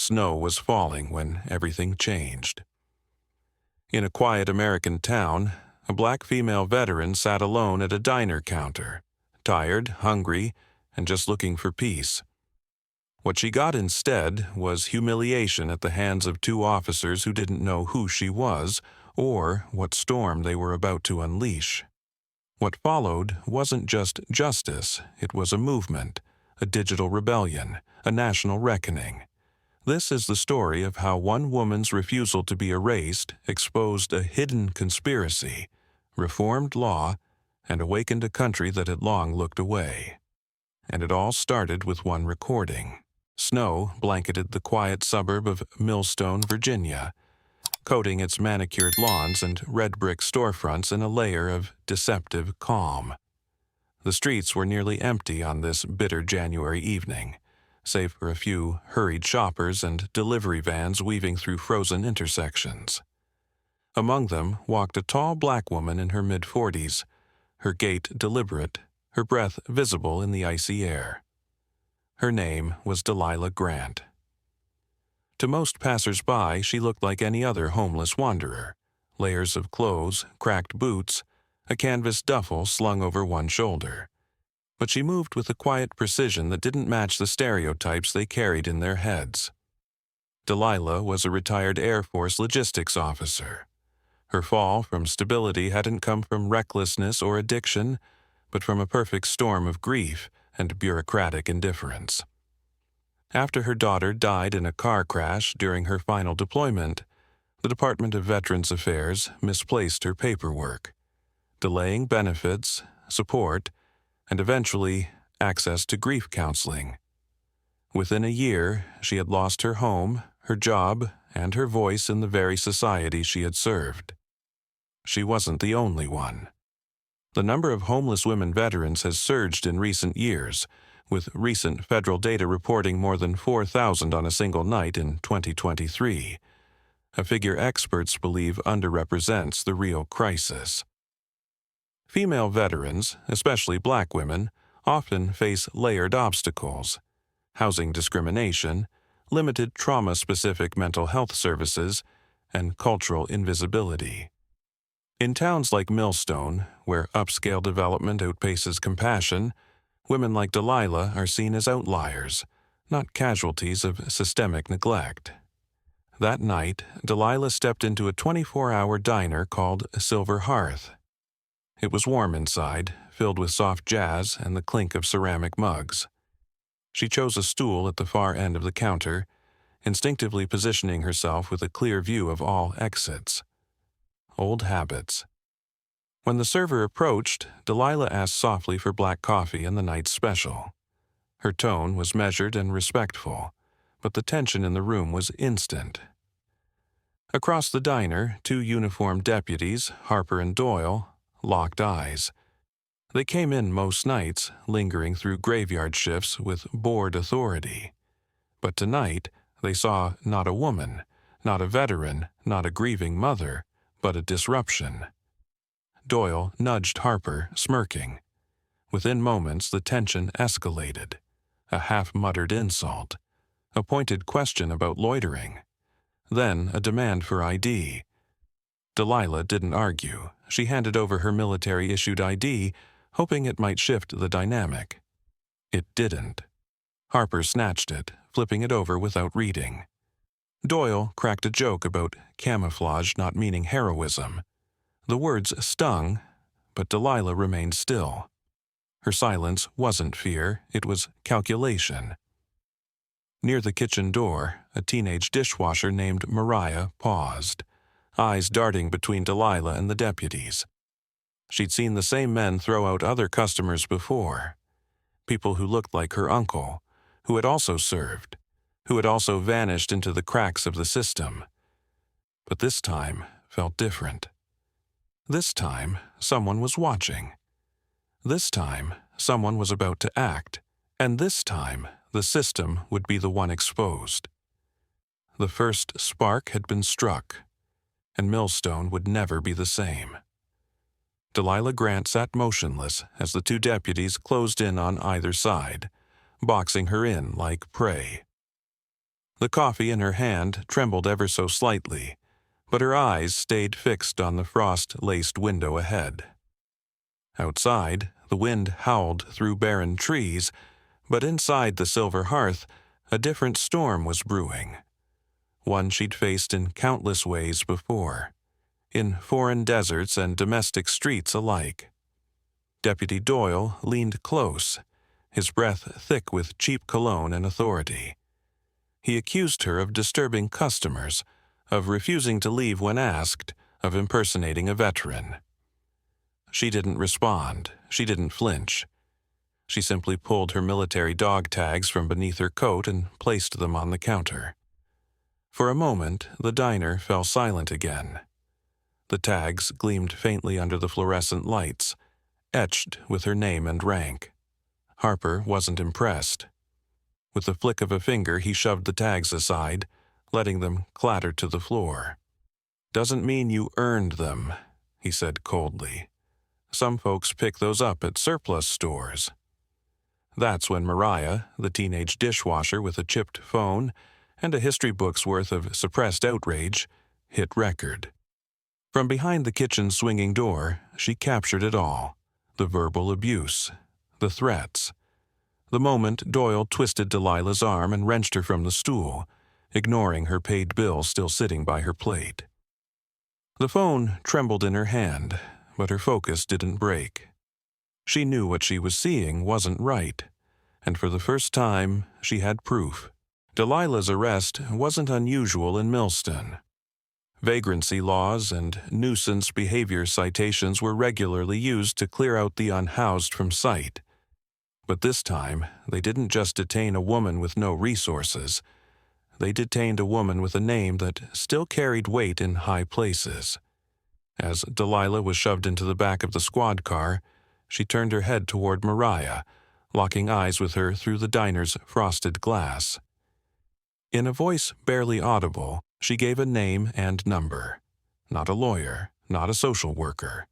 snow was falling when everything changed. In a quiet American town, a black female veteran sat alone at a diner counter, tired, hungry, and just looking for peace. What she got instead was humiliation at the hands of two officers who didn't know who she was or what storm they were about to unleash. What followed wasn't just justice, it was a movement, a digital rebellion, a national reckoning. This is the story of how one woman's refusal to be erased exposed a hidden conspiracy, reformed law, and awakened a country that had long looked away. And it all started with one recording. Snow blanketed the quiet suburb of Millstone, Virginia, coating its manicured lawns and red brick storefronts in a layer of deceptive calm. The streets were nearly empty on this bitter January evening, save for a few hurried shoppers and delivery vans weaving through frozen intersections. Among them walked a tall black woman in her mid-40s, her gait deliberate, her breath visible in the icy air. Her name was Delilah Grant. To most passers-by, she looked like any other homeless wanderer. Layers of clothes, cracked boots, a canvas duffel slung over one shoulder. But she moved with a quiet precision that didn't match the stereotypes they carried in their heads. Delilah was a retired Air Force logistics officer. Her fall from stability hadn't come from recklessness or addiction, but from a perfect storm of grief and bureaucratic indifference. After her daughter died in a car crash during her final deployment, the Department of Veterans Affairs misplaced her paperwork, delaying benefits, support, and eventually access to grief counseling. Within a year, she had lost her home, her job, and her voice in the very society she had served. She wasn't the only one. The number of homeless women veterans has surged in recent years, with recent federal data reporting more than 4,000 on a single night in 2023, a figure experts believe underrepresents the real crisis. Female veterans, especially black women, often face layered obstacles: housing discrimination, limited trauma-specific mental health services, and cultural invisibility. In towns like Millstone, where upscale development outpaces compassion, women like Delilah are seen as outliers, not casualties of systemic neglect. That night, Delilah stepped into a 24-hour diner called Silver Hearth. It was warm inside, filled with soft jazz and the clink of ceramic mugs. She chose a stool at the far end of the counter, instinctively positioning herself with a clear view of all exits. Old habits. When the server approached, Delilah asked softly for black coffee and the night's special. Her tone was measured and respectful, but the tension in the room was instant. Across the diner, two uniformed deputies, Harper and Doyle, locked eyes. They came in most nights, lingering through graveyard shifts with bored authority. But tonight, they saw not a woman, not a veteran, not a grieving mother, but a disruption. Doyle nudged Harper, smirking. Within moments, the tension escalated. A half-muttered insult, a pointed question about loitering, then a demand for ID. Delilah didn't argue. She handed over her military-issued ID, hoping it might shift the dynamic. It didn't. Harper snatched it, flipping it over without reading. Doyle cracked a joke about camouflage not meaning heroism. The words stung, but Delilah remained still. Her silence wasn't fear, it was calculation. Near the kitchen door, a teenage dishwasher named Mariah paused, eyes darting between Delilah and the deputies. She'd seen the same men throw out other customers before, people who looked like her uncle, who had also served, who had also vanished into the cracks of the system. But this time felt different. This time, someone was watching. This time, someone was about to act, and this time, the system would be the one exposed. The first spark had been struck, and Millstone would never be the same. Delilah Grant sat motionless as the two deputies closed in on either side, boxing her in like prey. The coffee in her hand trembled ever so slightly, but her eyes stayed fixed on the frost-laced window ahead. Outside, the wind howled through barren trees, but inside the silver hearth, a different storm was brewing. One she'd faced in countless ways before, in foreign deserts and domestic streets alike. Deputy Doyle leaned close, his breath thick with cheap cologne and authority. He accused her of disturbing customers, of refusing to leave when asked, of impersonating a veteran. She didn't respond. She didn't flinch. She simply pulled her military dog tags from beneath her coat and placed them on the counter. For a moment, the diner fell silent again. The tags gleamed faintly under the fluorescent lights, etched with her name and rank. Harper wasn't impressed. With the flick of a finger, he shoved the tags aside, letting them clatter to the floor. "Doesn't mean you earned them," he said coldly. "Some folks pick those up at surplus stores." That's when Mariah, the teenage dishwasher with a chipped phone and a history book's worth of suppressed outrage, hit record. From behind the kitchen swinging door, she captured it all: the verbal abuse, the threats. The moment Doyle twisted Delilah's arm and wrenched her from the stool, ignoring her paid bill still sitting by her plate. The phone trembled in her hand, but her focus didn't break. She knew what she was seeing wasn't right, and for the first time, she had proof. Delilah's arrest wasn't unusual in Millston. Vagrancy laws and nuisance behavior citations were regularly used to clear out the unhoused from sight. But this time, they didn't just detain a woman with no resources. They detained a woman with a name that still carried weight in high places. As Delilah was shoved into the back of the squad car, she turned her head toward Mariah, locking eyes with her through the diner's frosted glass. In a voice barely audible, she gave a name and number. Not a lawyer, not a social worker.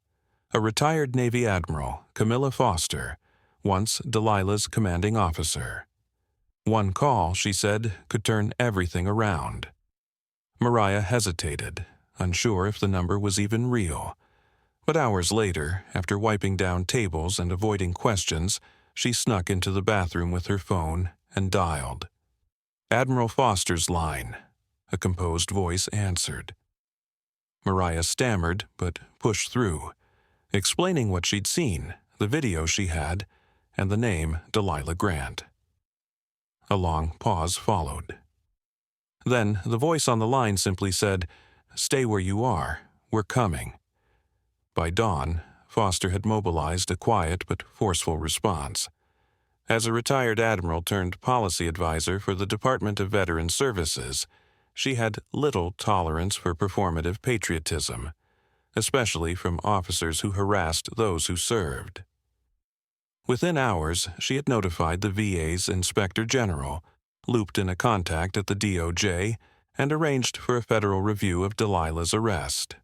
A retired Navy Admiral, Camilla Foster, once Delilah's commanding officer. One call, she said, could turn everything around. Mariah hesitated, unsure if the number was even real. But hours later, after wiping down tables and avoiding questions, she snuck into the bathroom with her phone and dialed. "Admiral Foster's line," a composed voice answered. Mariah stammered, but pushed through, explaining what she'd seen, the video she had, and the name Delilah Grant. A long pause followed. Then the voice on the line simply said, "Stay where you are. We're coming." By dawn, Foster had mobilized a quiet but forceful response. As a retired admiral turned policy advisor for the Department of Veterans Services, she had little tolerance for performative patriotism, especially from officers who harassed those who served. Within hours, she had notified the VA's Inspector General, looped in a contact at the DOJ, and arranged for a federal review of Delilah's arrest.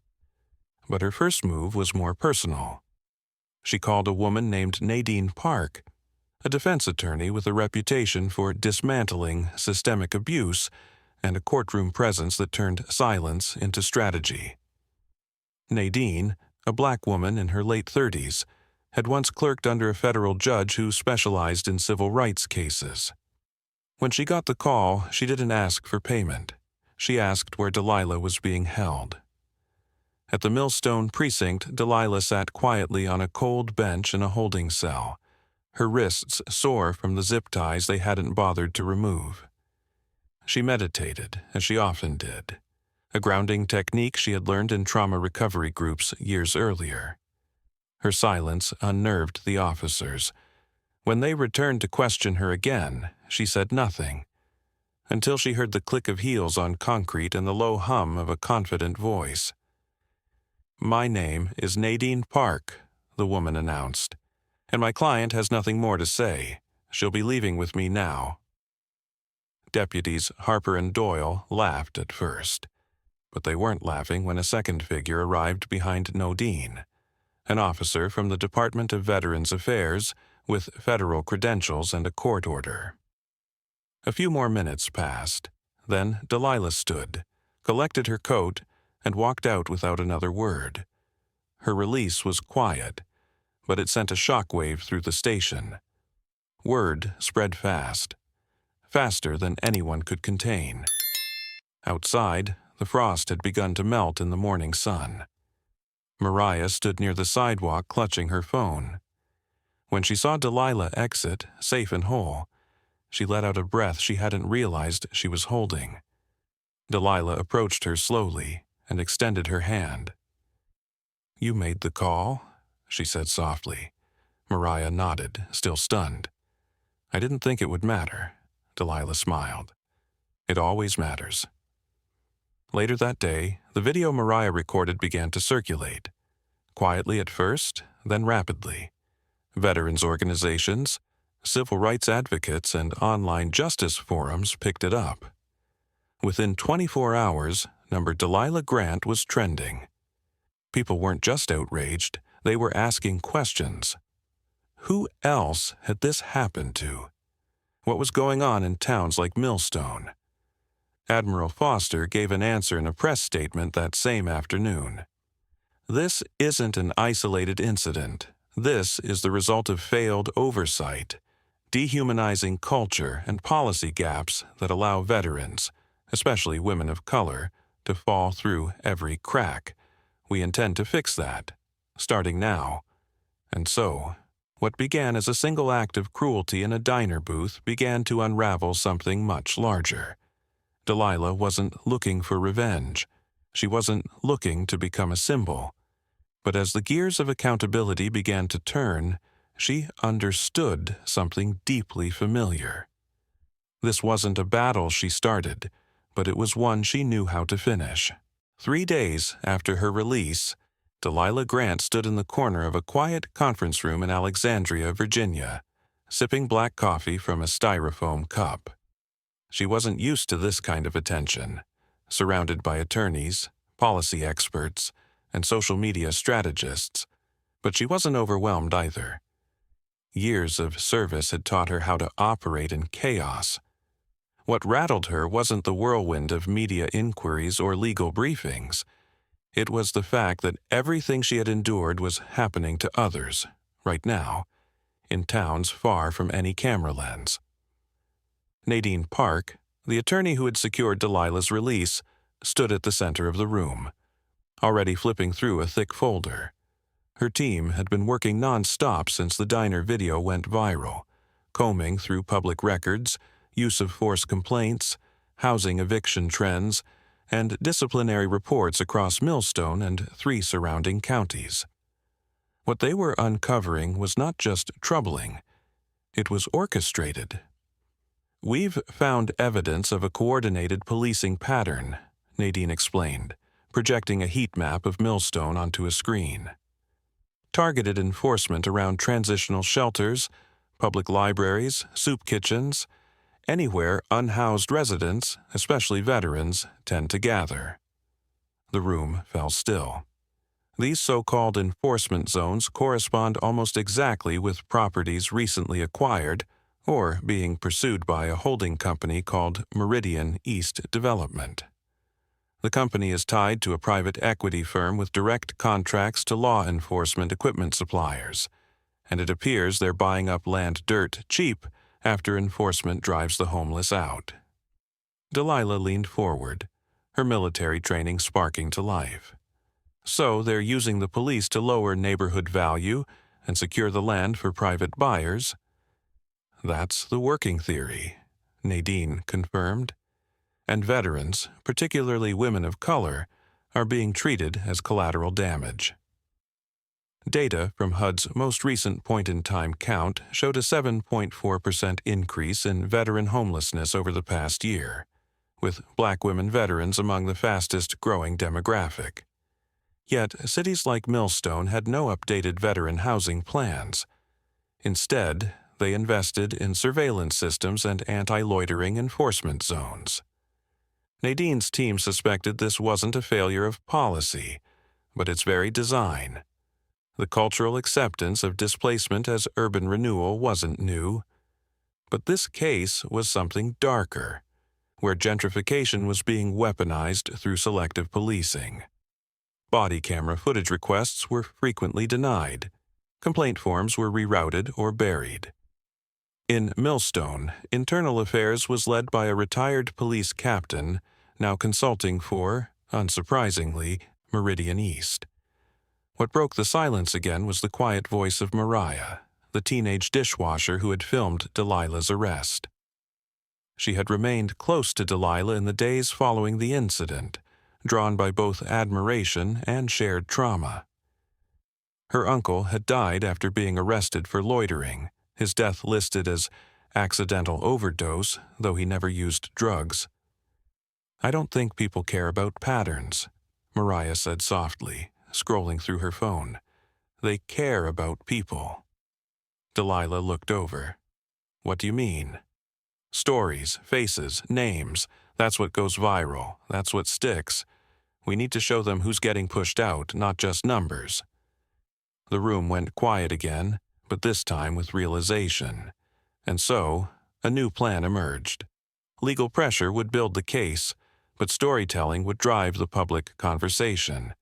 But her first move was more personal. She called a woman named Nadine Park, a defense attorney with a reputation for dismantling systemic abuse and a courtroom presence that turned silence into strategy. Nadine, a black woman in her late 30s, had once clerked under a federal judge who specialized in civil rights cases. When she got the call, she didn't ask for payment. She asked where Delilah was being held. At the Millstone precinct, Delilah sat quietly on a cold bench in a holding cell, her wrists sore from the zip ties they hadn't bothered to remove. She meditated, as she often did, a grounding technique she had learned in trauma recovery groups years earlier. Her silence unnerved the officers. When they returned to question her again, she said nothing, until she heard the click of heels on concrete and the low hum of a confident voice. "My name is Nadine Park," the woman announced, "and my client has nothing more to say. She'll be leaving with me now." Deputies Harper and Doyle laughed at first, but they weren't laughing when a second figure arrived behind Nadine, an officer from the Department of Veterans Affairs with federal credentials and a court order. A few more minutes passed. Then Delilah stood, collected her coat, and walked out without another word. Her release was quiet, but it sent a shockwave through the station. Word spread fast, faster than anyone could contain. Outside, the frost had begun to melt in the morning sun. Mariah stood near the sidewalk clutching her phone. When she saw Delilah exit, safe and whole, she let out a breath she hadn't realized she was holding. Delilah approached her slowly and extended her hand. "You made the call?" she said softly. Mariah nodded, still stunned. "I didn't think it would matter," Delilah smiled. "It always matters." Later that day, the video Mariah recorded began to circulate. Quietly at first, then rapidly. Veterans organizations, civil rights advocates, and online justice forums picked it up. Within 24 hours, number Delilah Grant was trending. People weren't just outraged, they were asking questions. Who else had this happened to? What was going on in towns like Millstone? Admiral Foster gave an answer in a press statement that same afternoon. "This isn't an isolated incident. This is the result of failed oversight, dehumanizing culture and policy gaps that allow veterans, especially women of color, to fall through every crack. We intend to fix that, starting now." And so, what began as a single act of cruelty in a diner booth began to unravel something much larger. Delilah wasn't looking for revenge. She wasn't looking to become a symbol. But as the gears of accountability began to turn, she understood something deeply familiar. This wasn't a battle she started, but it was one she knew how to finish. 3 days after her release, Delilah Grant stood in the corner of a quiet conference room in Alexandria, Virginia, sipping black coffee from a styrofoam cup. She wasn't used to this kind of attention, surrounded by attorneys, policy experts, and social media strategists, but she wasn't overwhelmed either. Years of service had taught her how to operate in chaos. What rattled her wasn't the whirlwind of media inquiries or legal briefings. It was the fact that everything she had endured was happening to others, right now, in towns far from any camera lens. Nadine Park, the attorney who had secured Delilah's release, stood at the center of the room, already flipping through a thick folder. Her team had been working non-stop since the diner video went viral, combing through public records, use of force complaints, housing eviction trends, and disciplinary reports across Millstone and 3 surrounding counties. What they were uncovering was not just troubling, it was orchestrated. "We've found evidence of a coordinated policing pattern," Nadine explained, projecting a heat map of Millstone onto a screen. "Targeted enforcement around transitional shelters, public libraries, soup kitchens, anywhere unhoused residents, especially veterans, tend to gather." The room fell still. These so-called enforcement zones correspond almost exactly with properties recently acquired or being pursued by a holding company called Meridian East Development. The company is tied to a private equity firm with direct contracts to law enforcement equipment suppliers, and it appears they're buying up land dirt cheap after enforcement drives the homeless out. Delilah leaned forward, her military training sparking to life. "So they're using the police to lower neighborhood value and secure the land for private buyers?" "That's the working theory," Nadine confirmed. "And veterans, particularly women of color, are being treated as collateral damage." Data from HUD's most recent point-in-time count showed a 7.4% increase in veteran homelessness over the past year, with Black women veterans among the fastest-growing demographic. Yet, cities like Millstone had no updated veteran housing plans. Instead, they invested in surveillance systems and anti-loitering enforcement zones. Nadine's team suspected this wasn't a failure of policy, but its very design. The cultural acceptance of displacement as urban renewal wasn't new. But this case was something darker. where gentrification was being weaponized through selective policing. Body camera footage requests were frequently denied. Complaint forms were rerouted or buried. In Millstone, internal affairs was led by a retired police captain, now consulting for, unsurprisingly, Meridian East. What broke the silence again was the quiet voice of Mariah, the teenage dishwasher who had filmed Delilah's arrest. She had remained close to Delilah in the days following the incident, drawn by both admiration and shared trauma. Her uncle had died after being arrested for loitering, his death listed as accidental overdose, though he never used drugs. "I don't think people care about patterns," Mariah said softly, scrolling through her phone. "They care about people." Delilah looked over. "What do you mean?" "Stories, faces, names. That's what goes viral. That's what sticks. We need to show them who's getting pushed out, not just numbers." The room went quiet again, but this time with realization. And so, a new plan emerged. Legal pressure would build the case, but storytelling would drive the public conversation.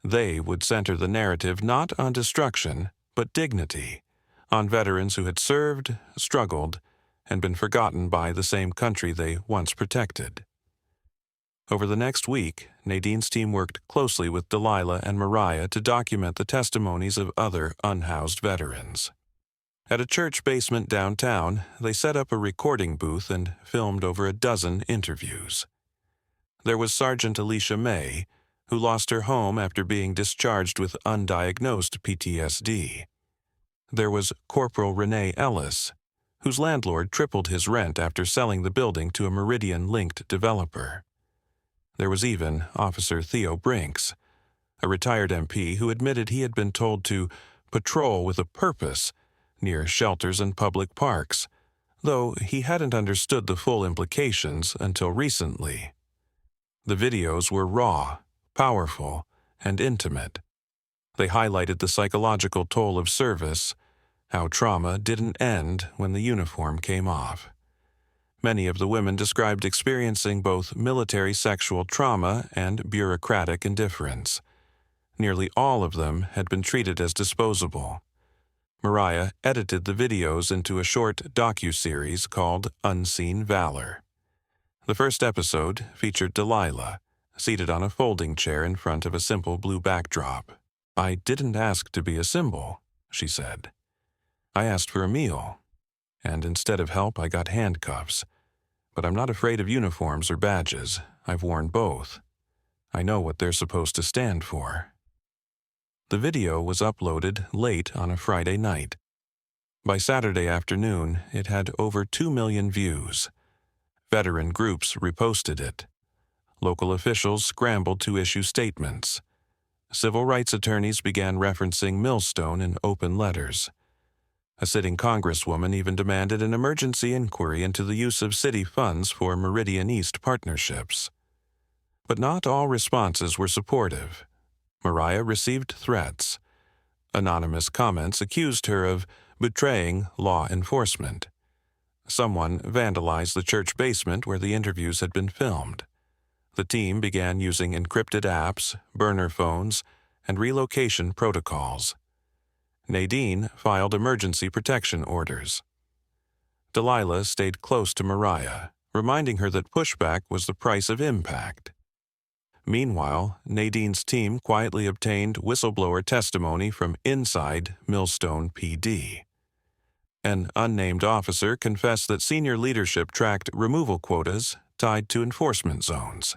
They would center the narrative not on destruction, but dignity, on veterans who had served, struggled, and been forgotten by the same country they once protected. Over the next week, Nadine's team worked closely with Delilah and Mariah to document the testimonies of other unhoused veterans. At a church basement downtown, they set up a recording booth and filmed over a dozen interviews. There was Sergeant Alicia May, who lost her home after being discharged with undiagnosed PTSD. There was Corporal Renee Ellis, whose landlord tripled his rent after selling the building to a Meridian-linked developer. There was even Officer Theo Brinks, a retired MP who admitted he had been told to patrol with a purpose near shelters and public parks, though he hadn't understood the full implications until recently. The videos were raw, powerful, and intimate. They highlighted the psychological toll of service, how trauma didn't end when the uniform came off. Many of the women described experiencing both military sexual trauma and bureaucratic indifference. Nearly all of them had been treated as disposable. Mariah edited the videos into a short docu-series called Unseen Valor. The first episode featured Delilah, seated on a folding chair in front of a simple blue backdrop. "I didn't ask to be a symbol," she said. "I asked for a meal, and instead of help I got handcuffs. But I'm not afraid of uniforms or badges. I've worn both. I know what they're supposed to stand for." The video was uploaded late on a Friday night. By Saturday afternoon, it had over 2 million views. Veteran groups reposted it. Local officials scrambled to issue statements. Civil rights attorneys began referencing Millstone in open letters. A sitting congresswoman even demanded an emergency inquiry into the use of city funds for Meridian East partnerships. But not all responses were supportive. Mariah received threats. Anonymous comments accused her of betraying law enforcement. Someone vandalized the church basement where the interviews had been filmed. The team began using encrypted apps, burner phones, and relocation protocols. Nadine filed emergency protection orders. Delilah stayed close to Mariah, reminding her that pushback was the price of impact. Meanwhile, Nadine's team quietly obtained whistleblower testimony from inside Millstone PD. An unnamed officer confessed that senior leadership tracked removal quotas tied to enforcement zones.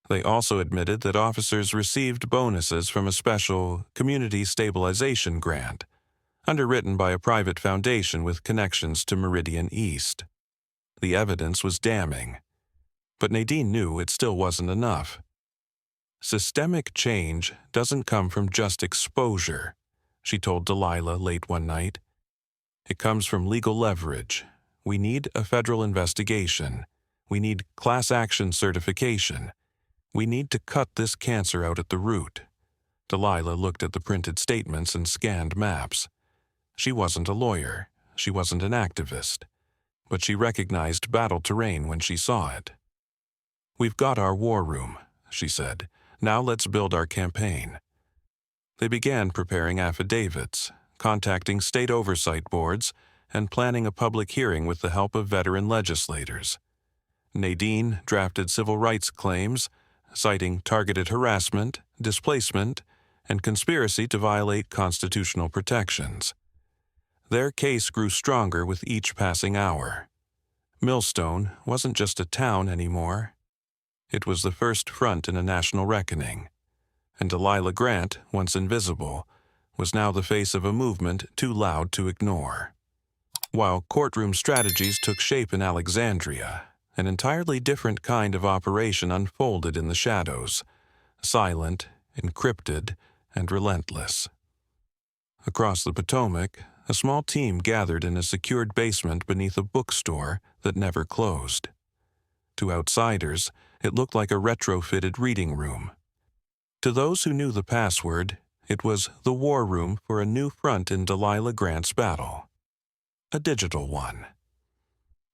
They also admitted that officers received bonuses from a special community stabilization grant, underwritten by a private foundation with connections to Meridian East. The evidence was damning, but Nadine knew it still wasn't enough. Systemic change doesn't come from just exposure, she told Delilah late one night. It comes from legal leverage. We need a federal investigation. We need class action certification. We need to cut this cancer out at the root. Delilah looked at the printed statements and scanned maps. She wasn't a lawyer. She wasn't an activist. but she recognized battle terrain when she saw it. "We've got our war room," she said. "Now let's build our campaign." They began preparing affidavits, contacting state oversight boards, and planning a public hearing with the help of veteran legislators. Nadine drafted civil rights claims, citing targeted harassment, displacement, and conspiracy to violate constitutional protections. Their case grew stronger with each passing hour. Millstone wasn't just a town anymore. It was the first front in a national reckoning. And Delilah Grant, once invisible, was now the face of a movement too loud to ignore. While courtroom strategies took shape in Alexandria, an entirely different kind of operation unfolded in the shadows, silent, encrypted, and relentless. Across the Potomac, a small team gathered in a secured basement beneath a bookstore that never closed. To outsiders, it looked like a retrofitted reading room. To those who knew the password, it was the war room for a new front in Delilah Grant's battle. A digital one.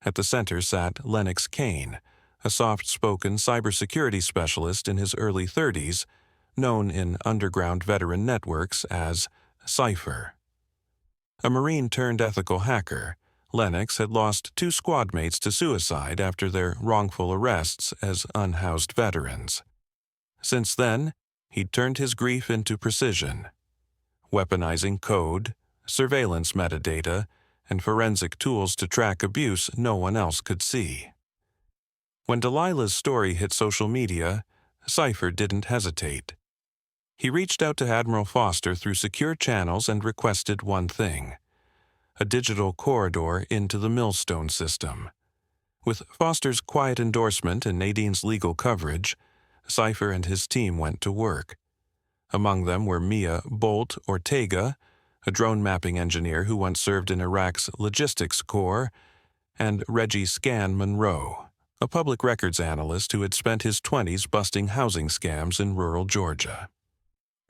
At the center sat Lennox Kane, a soft-spoken cybersecurity specialist in his early 30s, known in underground veteran networks as Cypher. A Marine-turned-ethical hacker, Lennox had lost 2 squad mates to suicide after their wrongful arrests as unhoused veterans. Since then, he'd turned his grief into precision, weaponizing code, surveillance metadata, and forensic tools to track abuse no one else could see. When Delilah's story hit social media, Cypher didn't hesitate. He reached out to Admiral Foster through secure channels and requested one thing: a digital corridor into the Millstone system. With Foster's quiet endorsement and Nadine's legal coverage, Cypher and his team went to work. Among them were Mia Bolt Ortega, a drone mapping engineer who once served in Iraq's Logistics Corps, and Reggie Scan Monroe, a public records analyst who had spent his 20s busting housing scams in rural Georgia.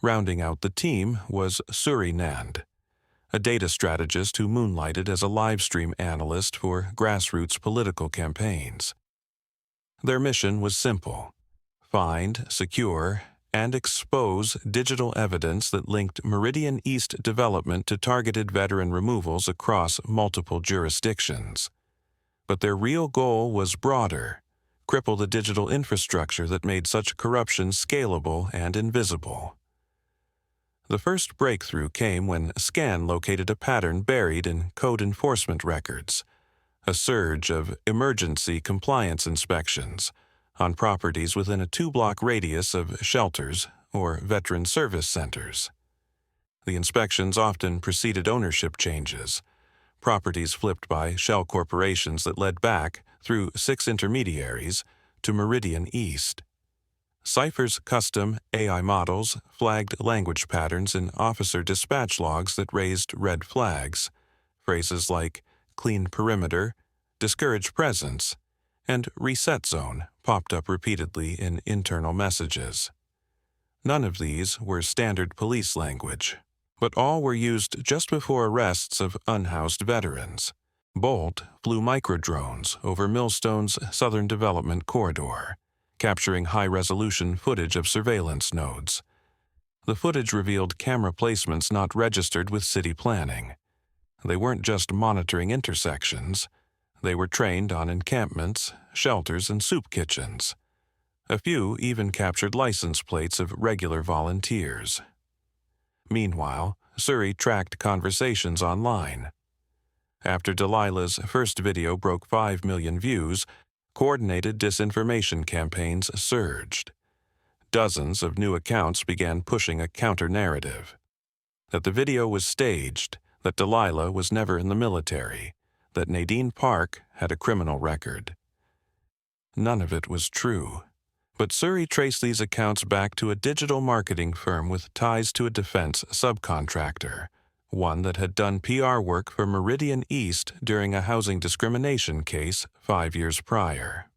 Rounding out the team was Suri Nand, a data strategist who moonlighted as a livestream analyst for grassroots political campaigns. Their mission was simple: find, secure, and expose digital evidence that linked Meridian East development to targeted veteran removals across multiple jurisdictions. But their real goal was broader: cripple the digital infrastructure that made such corruption scalable and invisible. The first breakthrough came when Scan located a pattern buried in code enforcement records, a surge of emergency compliance inspections on properties within a 2-block radius of shelters or veteran service centers. The inspections often preceded ownership changes, properties flipped by shell corporations that led back, through 6 intermediaries, to Meridian East. Cypher's custom AI models flagged language patterns in officer dispatch logs that raised red flags. Phrases like "clean perimeter," "discourage presence," and "reset zone" popped up repeatedly in internal messages. None of these were standard police language, but all were used just before arrests of unhoused veterans. Bolt flew microdrones over Millstone's Southern Development Corridor, capturing high-resolution footage of surveillance nodes. The footage revealed camera placements not registered with city planning. They weren't just monitoring intersections. They were trained on encampments, shelters, and soup kitchens. A few even captured license plates of regular volunteers. Meanwhile, Suri tracked conversations online. After Delilah's first video broke 5 million views, coordinated disinformation campaigns surged. Dozens of new accounts began pushing a counter-narrative: that the video was staged, that Delilah was never in the military, that Nadine Park had a criminal record. None of it was true, but Suri traced these accounts back to a digital marketing firm with ties to a defense subcontractor, one that had done PR work for Meridian East during a housing discrimination case 5 years prior.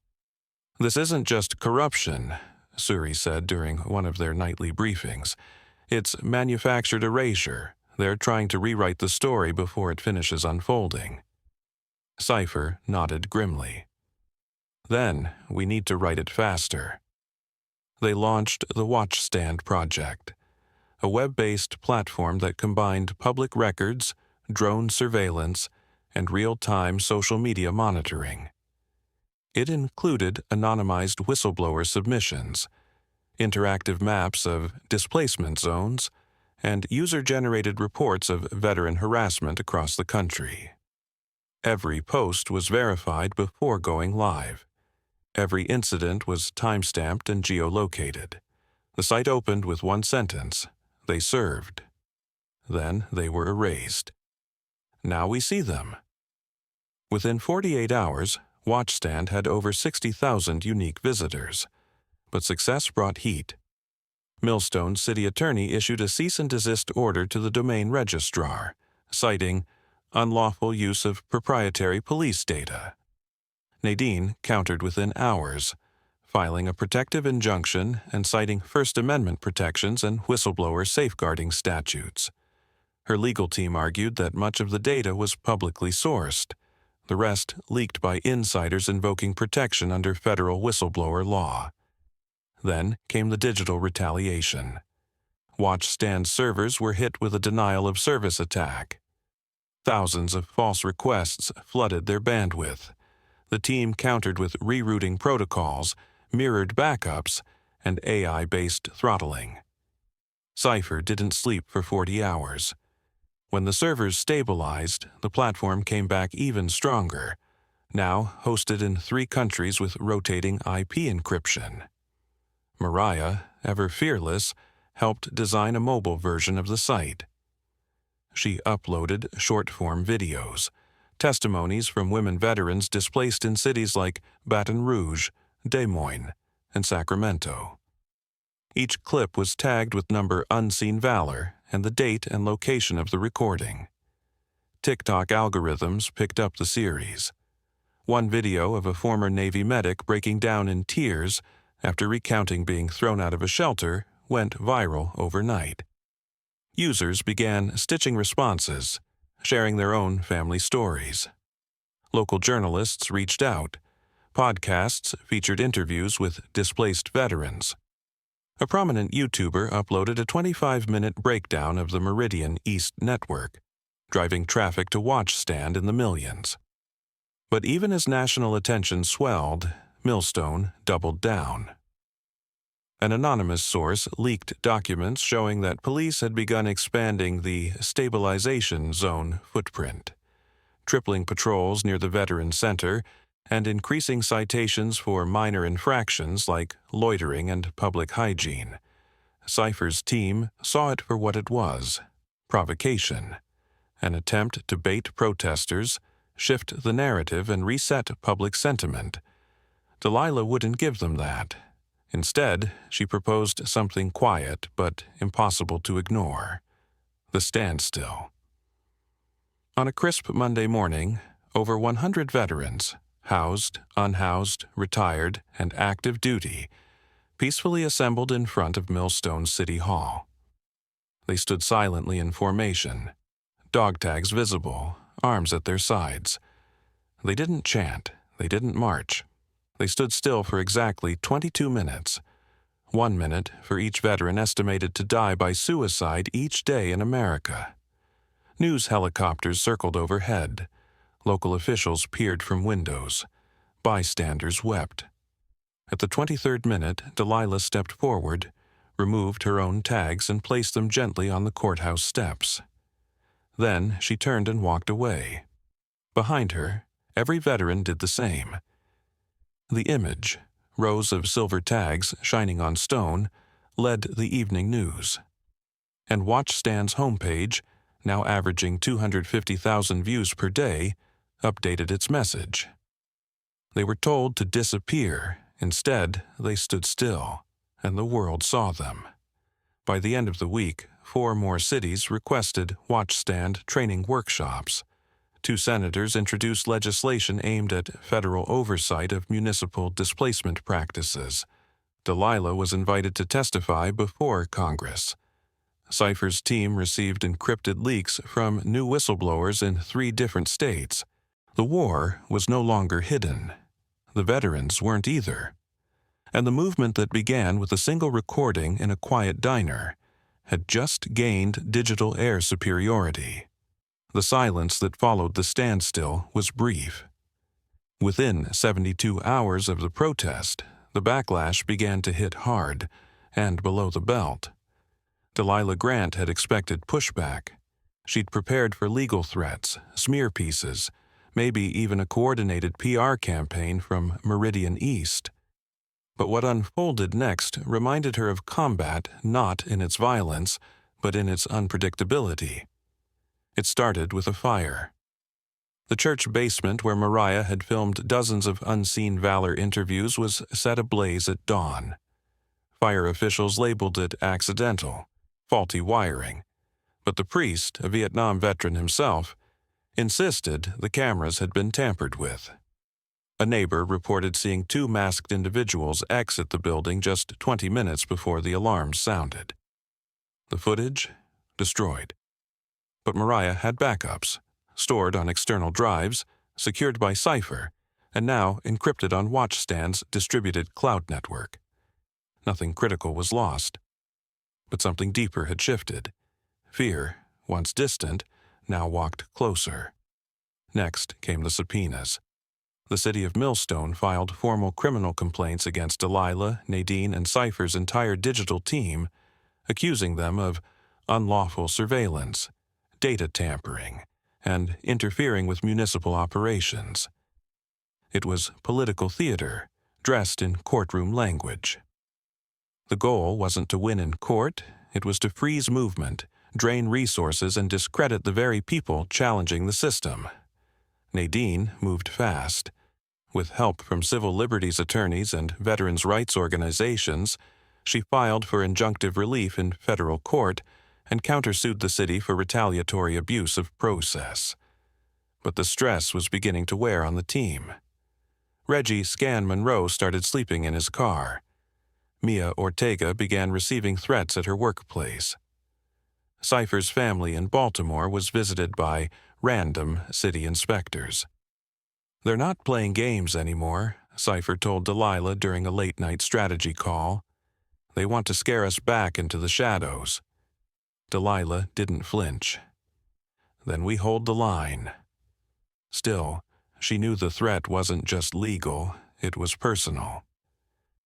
"This isn't just corruption," Suri said during one of their nightly briefings. "It's manufactured erasure. They're trying to rewrite the story before it finishes unfolding." Cipher nodded grimly. Then we need to write it faster. They launched the Watchstand Project, a web-based platform that combined public records, drone surveillance, and real-time social media monitoring. It included anonymized whistleblower submissions, interactive maps of displacement zones, and user-generated reports of veteran harassment across the country. Every post was verified before going live. Every incident was timestamped and geolocated. The site opened with one sentence: "They served." Then they were erased. Now we see them. Within 48 hours, Watchstand had over 60,000 unique visitors. But success brought heat. Millstone's city attorney issued a cease-and-desist order to the domain registrar, citing unlawful use of proprietary police data. Nadine countered within hours, filing a protective injunction and citing First Amendment protections and whistleblower safeguarding statutes. Her legal team argued that much of the data was publicly sourced, the rest leaked by insiders invoking protection under federal whistleblower law. Then came the digital retaliation. Watchstand servers were hit with a denial-of-service attack. Thousands of false requests flooded their bandwidth. The team countered with rerouting protocols, mirrored backups, and AI-based throttling. Cipher didn't sleep for 40 hours. When the servers stabilized, the platform came back even stronger, now hosted in 3 countries with rotating IP encryption. Mariah, ever fearless, helped design a mobile version of the site. She uploaded short-form videos, testimonies from women veterans displaced in cities like Baton Rouge, Des Moines, and Sacramento. Each clip was tagged with number Unseen Valor and the date and location of the recording. TikTok algorithms picked up the series. One video of a former Navy medic breaking down in tears after recounting being thrown out of a shelter went viral overnight. Users began stitching responses, sharing their own family stories. Local journalists reached out. Podcasts featured interviews with displaced veterans. A prominent YouTuber uploaded a 25-minute breakdown of the Meridian East network, driving traffic to Watchstand in the millions. But even as national attention swelled, Millstone doubled down. An anonymous source leaked documents showing that police had begun expanding the stabilization zone footprint, tripling patrols near the Veteran Center and increasing citations for minor infractions like loitering and public hygiene. Cipher's team saw it for what it was: provocation, an attempt to bait protesters, shift the narrative, and reset public sentiment. Delilah wouldn't give them that. Instead, she proposed something quiet but impossible to ignore: the standstill. On a crisp Monday morning, over 100 veterans, housed, unhoused, retired, and active duty, peacefully assembled in front of Millstone City Hall. They stood silently in formation, dog tags visible, arms at their sides. They didn't chant, they didn't march. They stood still for exactly 22 minutes, 1 minute for each veteran estimated to die by suicide each day in America. News helicopters circled overhead. Local officials peered from windows. Bystanders wept. At the 23rd minute, Delilah stepped forward, removed her own tags, and placed them gently on the courthouse steps. Then she turned and walked away. Behind her, every veteran did the same. The image, rows of silver tags shining on stone, led the evening news. And Watchstand's homepage, now averaging 250,000 views per day, updated its message. They were told to disappear. Instead, they stood still, and the world saw them. By the end of the week, 4 more cities requested Watchstand training workshops. 2 senators introduced legislation aimed at federal oversight of municipal displacement practices. Delilah was invited to testify before Congress. Cipher's team received encrypted leaks from new whistleblowers in 3 different states. The war was no longer hidden. The veterans weren't either. And the movement that began with a single recording in a quiet diner had just gained digital air superiority. The silence that followed the standstill was brief. Within 72 hours of the protest, the backlash began to hit hard and below the belt. Delilah Grant had expected pushback. She'd prepared for legal threats, smear pieces, maybe even a coordinated PR campaign from Meridian East. But what unfolded next reminded her of combat not in its violence, but in its unpredictability. It started with a fire. The church basement where Mariah had filmed dozens of unseen valor interviews was set ablaze at dawn. Fire officials labeled it accidental, faulty wiring, but the priest, a Vietnam veteran himself, insisted the cameras had been tampered with. A neighbor reported seeing two masked individuals exit the building just 20 minutes before the alarms sounded. The footage? Destroyed. But Mariah had backups, stored on external drives, secured by cipher, and now encrypted on Watchstand's distributed cloud network. Nothing critical was lost. But something deeper had shifted. Fear, once distant, now walked closer. Next came the subpoenas. The city of Millstone filed formal criminal complaints against Delilah, Nadine, and Cipher's entire digital team, accusing them of unlawful surveillance, data tampering, and interfering with municipal operations. It was political theater, dressed in courtroom language. The goal wasn't to win in court, it was to freeze movement, drain resources, and discredit the very people challenging the system. Nadine moved fast. With help from civil liberties attorneys and veterans' rights organizations, she filed for injunctive relief in federal court and countersued the city for retaliatory abuse of process. But the stress was beginning to wear on the team. Reggie Scan Monroe started sleeping in his car. Mia Ortega began receiving threats at her workplace. Cipher's family in Baltimore was visited by random city inspectors. "They're not playing games anymore," Cipher told Delilah during a late-night strategy call. "They want to scare us back into the shadows." Delilah didn't flinch. "Then we hold the line." Still, she knew the threat wasn't just legal, it was personal.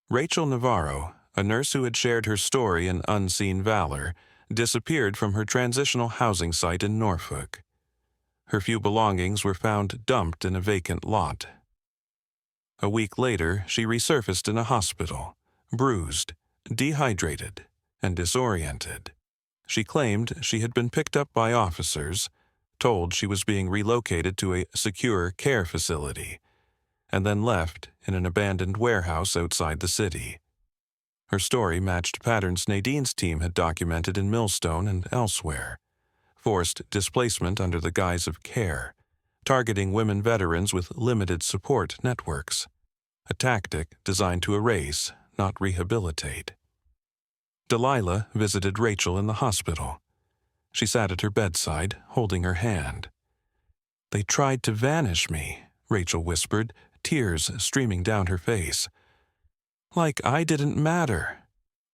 Rachel Navarro, a nurse who had shared her story in Unseen Valor, disappeared from her transitional housing site in Norfolk. Her few belongings were found dumped in a vacant lot. A week later, she resurfaced in a hospital, bruised, dehydrated, and disoriented. She claimed she had been picked up by officers, told she was being relocated to a secure care facility, and then left in an abandoned warehouse outside the city. Her story matched patterns Nadine's team had documented in Millstone and elsewhere. Forced displacement under the guise of care, targeting women veterans with limited support networks, a tactic designed to erase, not rehabilitate. Delilah visited Rachel in the hospital. She sat at her bedside, holding her hand. "They tried to vanish me," Rachel whispered, tears streaming down her face. "Like I didn't matter."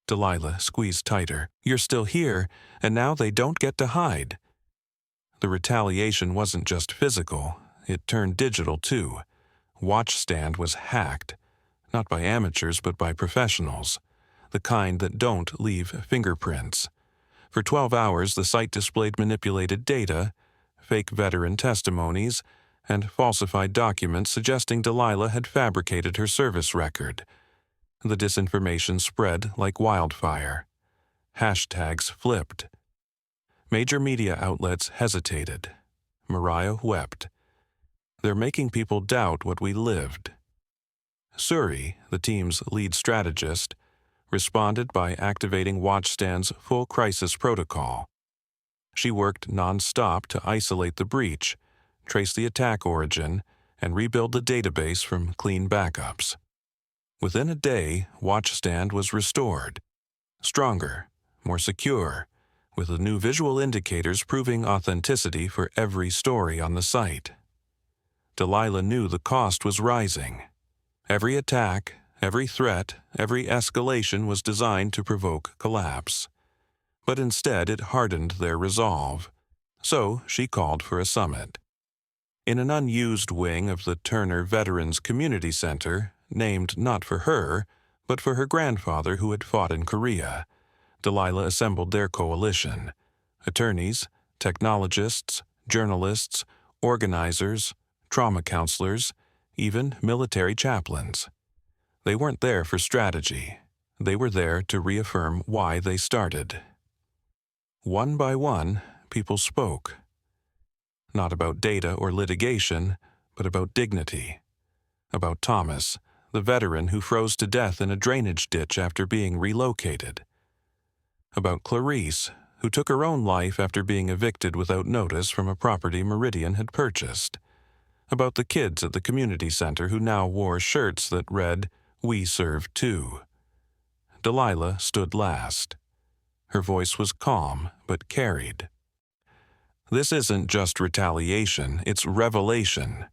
Delilah squeezed tighter. "You're still here, and now they don't get to hide." The retaliation wasn't just physical, it turned digital too. Watchstand was hacked, not by amateurs but by professionals, the kind that don't leave fingerprints. For 12 hours, the site displayed manipulated data, fake veteran testimonies, and falsified documents suggesting Delilah had fabricated her service record. The disinformation spread like wildfire. Hashtags flipped. Major media outlets hesitated. Mariah wept. "They're making people doubt what we lived." Suri, the team's lead strategist, responded by activating Watchstand's full crisis protocol. She worked non-stop to isolate the breach, trace the attack origin, and rebuild the database from clean backups. Within a day, Watchstand was restored. Stronger, more secure, with the new visual indicators proving authenticity for every story on the site. Delilah knew the cost was rising. Every attack, every threat, every escalation was designed to provoke collapse. But instead it hardened their resolve. So she called for a summit. In an unused wing of the Turner Veterans Community Center, named not for her, but for her grandfather who had fought in Korea, Delilah assembled their coalition: attorneys, technologists, journalists, organizers, trauma counselors, even military chaplains. They weren't there for strategy. They were there to reaffirm why they started. One by one, people spoke. Not about data or litigation, but about dignity. About Thomas, the veteran who froze to death in a drainage ditch after being relocated. About Clarice, who took her own life after being evicted without notice from a property Meridian had purchased. About the kids at the community center who now wore shirts that read, "We serve too." Delilah stood last. Her voice was calm, but carried. This isn't just retaliation, it's revelation.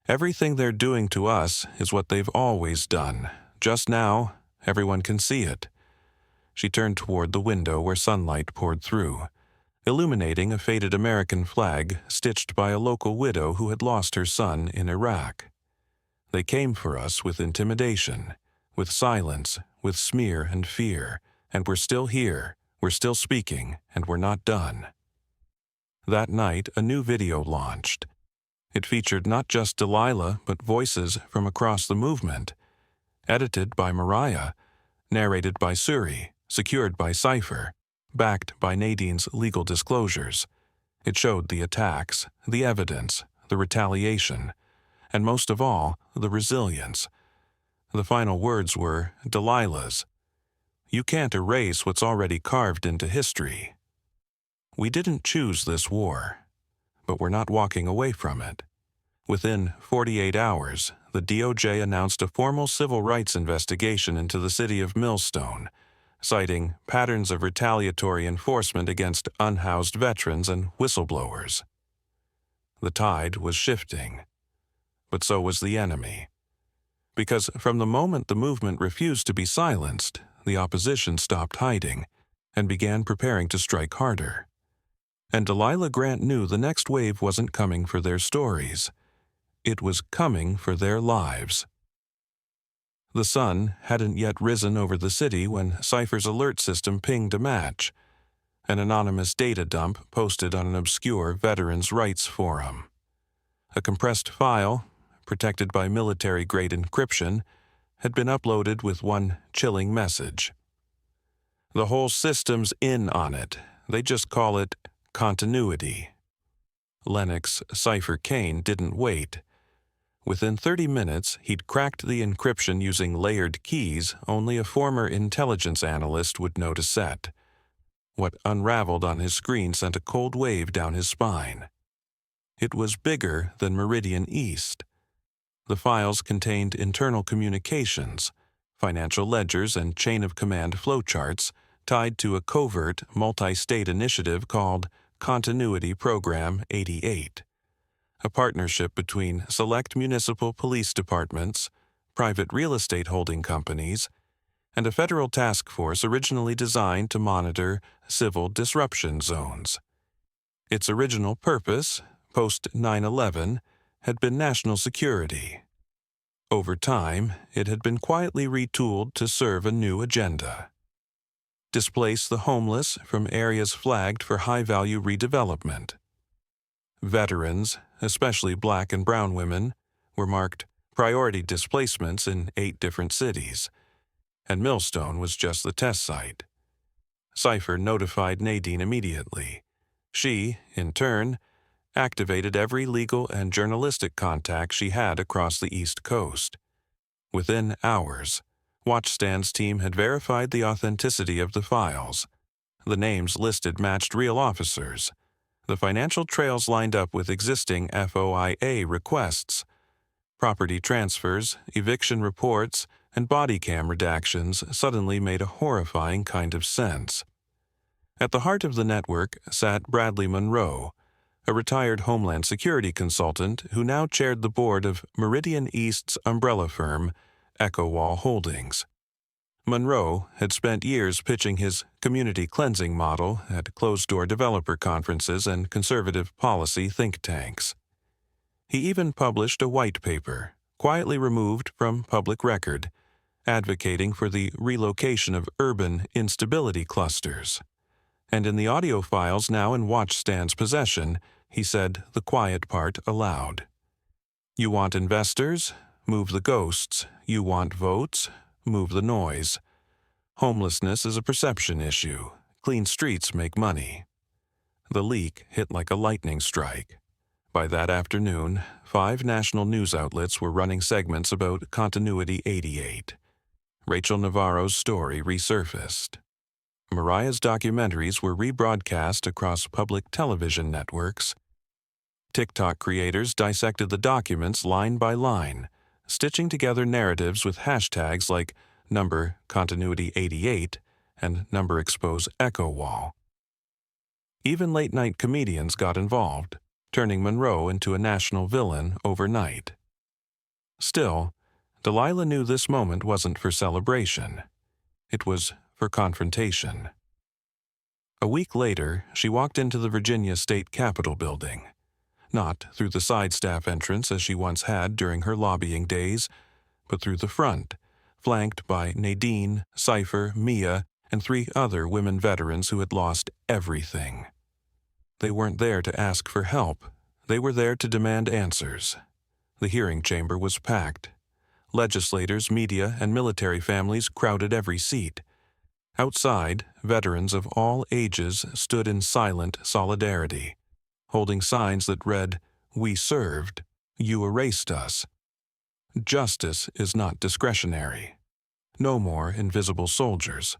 Everything they're doing to us is what they've always done. Just now, everyone can see it. She turned toward the window where sunlight poured through, illuminating a faded American flag stitched by a local widow who had lost her son in Iraq. They came for us with intimidation, with silence, with smear and fear, and we're still here, we're still speaking, and we're not done. That night, a new video launched. It featured not just Delilah, but voices from across the movement. Edited by Mariah, narrated by Suri, secured by Cypher, backed by Nadine's legal disclosures. It showed the attacks, the evidence, the retaliation, and most of all, the resilience. The final words were Delilah's. "You can't erase what's already carved into history. We didn't choose this war, but we're not walking away from it." Within 48 hours, the DOJ announced a formal civil rights investigation into the city of Millstone, citing patterns of retaliatory enforcement against unhoused veterans and whistleblowers. The tide was shifting, but so was the enemy. Because from the moment the movement refused to be silenced, the opposition stopped hiding and began preparing to strike harder. And Delilah Grant knew the next wave wasn't coming for their stories. It was coming for their lives. The sun hadn't yet risen over the city when Cypher's alert system pinged a match, an anonymous data dump posted on an obscure veterans' rights forum. A compressed file, protected by military-grade encryption, had been uploaded with one chilling message. "The whole system's in on it. They just call it continuity." Lennox Cypher Kane didn't wait. Within 30 minutes, he'd cracked the encryption using layered keys only a former intelligence analyst would know to set. What unraveled on his screen sent a cold wave down his spine. It was bigger than Meridian East. The files contained internal communications, financial ledgers, and chain-of-command flowcharts tied to a covert, multi-state initiative called Continuity Program 88. A partnership between select municipal police departments, private real estate holding companies, and a federal task force originally designed to monitor civil disruption zones. Its original purpose, post 9/11, had been national security. Over time, it had been quietly retooled to serve a new agenda: displace the homeless from areas flagged for high-value redevelopment. Veterans, especially Black and brown women, were marked priority displacements in 8 different cities, and Millstone was just the test site. Cypher notified Nadine immediately. She, in turn, activated every legal and journalistic contact she had across the East Coast. Within hours, Watchstand's team had verified the authenticity of the files. The names listed matched real officers. The financial trails lined up with existing FOIA requests. Property transfers, eviction reports, and body cam redactions suddenly made a horrifying kind of sense. At the heart of the network sat Bradley Monroe, a retired Homeland Security consultant who now chaired the board of Meridian East's umbrella firm, EchoWall Holdings. Monroe had spent years pitching his community cleansing model at closed-door developer conferences and conservative policy think tanks. He even published a white paper, quietly removed from public record, advocating for the relocation of urban instability clusters. And in the audio files now in Watchstand's possession, he said the quiet part aloud. You want investors? Move the ghosts. You want votes? Move the noise. Homelessness is a perception issue. Clean streets make money. The leak hit like a lightning strike. By that afternoon, 5 national news outlets were running segments about Continuity 88. Rachel Navarro's story resurfaced. Mariah's documentaries were rebroadcast across public television networks. TikTok creators dissected the documents line by line, stitching together narratives with hashtags like #Continuity88 and #Expose EchoWall. Even late-night comedians got involved, turning Monroe into a national villain overnight. Still, Delilah knew this moment wasn't for celebration. It was for confrontation. A week later, she walked into the Virginia State Capitol building. Not through the side staff entrance as she once had during her lobbying days, but through the front, flanked by Nadine, Cypher, Mia, and 3 other women veterans who had lost everything. They weren't there to ask for help. They were there to demand answers. The hearing chamber was packed. Legislators, media, and military families crowded every seat. Outside, veterans of all ages stood in silent solidarity, holding signs that read, "We served. You erased us." Justice is not discretionary. No more invisible soldiers.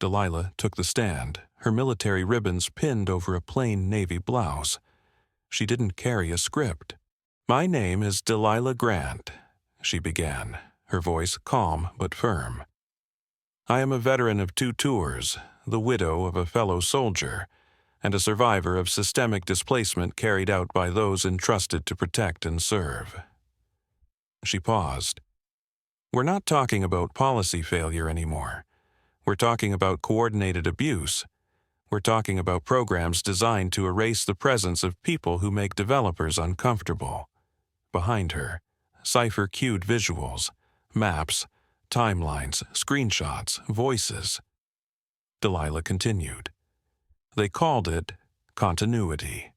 Delilah took the stand, her military ribbons pinned over a plain navy blouse. She didn't carry a script. "My name is Delilah Grant," she began, her voice calm but firm. "I am a veteran of 2 tours, the widow of a fellow soldier, and a survivor of systemic displacement carried out by those entrusted to protect and serve." She paused. "We're not talking about policy failure anymore. We're talking about coordinated abuse. We're talking about programs designed to erase the presence of people who make developers uncomfortable." Behind her, Cypher cued visuals, maps, timelines, screenshots, voices. Delilah continued. "They called it continuity.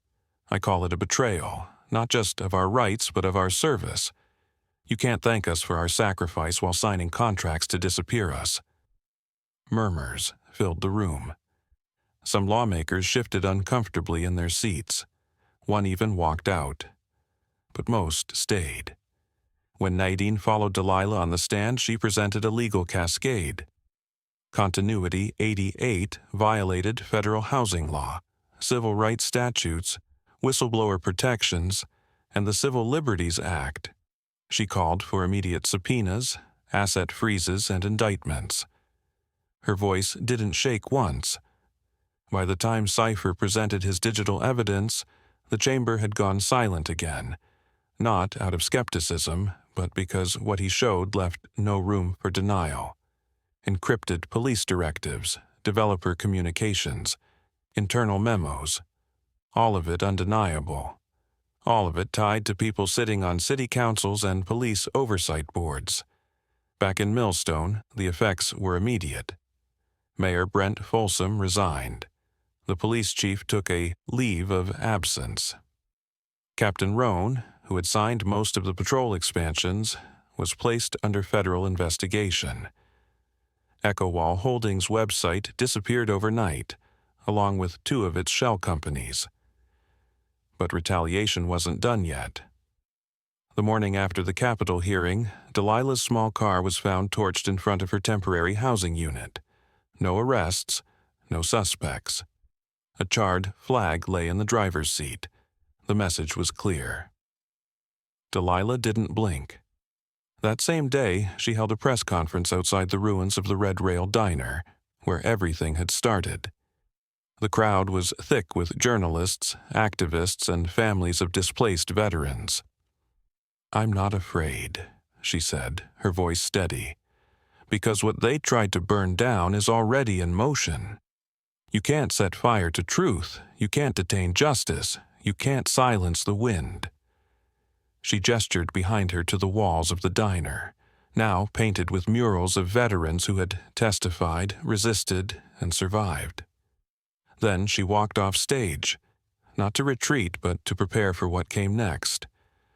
I call it a betrayal, not just of our rights but of our service. You can't thank us for our sacrifice while signing contracts to disappear us." Murmurs filled the room. Some lawmakers shifted uncomfortably in their seats. One even walked out. But most stayed. When Nadine followed Delilah on the stand, she presented a legal cascade. Continuity 88 violated federal housing law, civil rights statutes, whistleblower protections, and the Civil Liberties Act. She called for immediate subpoenas, asset freezes, and indictments. Her voice didn't shake once. By the time Cypher presented his digital evidence, the chamber had gone silent again, not out of skepticism, but because what he showed left no room for denial. Encrypted police directives, developer communications, internal memos, all of it undeniable. All of it tied to people sitting on city councils and police oversight boards. Back in Millstone, the effects were immediate. Mayor Brent Folsom resigned. The police chief took a leave of absence. Captain Roan, who had signed most of the patrol expansions, was placed under federal investigation. EchoWall Holdings' website disappeared overnight, along with 2 of its shell companies. But retaliation wasn't done yet. The morning after the Capitol hearing, Delilah's small car was found torched in front of her temporary housing unit. No arrests, no suspects. A charred flag lay in the driver's seat. The message was clear. Delilah didn't blink. That same day, she held a press conference outside the ruins of the Red Rail Diner, where everything had started. The crowd was thick with journalists, activists, and families of displaced veterans. "I'm not afraid," she said, her voice steady, "because what they tried to burn down is already in motion. You can't set fire to truth, you can't detain justice, you can't silence the wind." She gestured behind her to the walls of the diner, now painted with murals of veterans who had testified, resisted, and survived. Then she walked off stage, not to retreat but to prepare for what came next,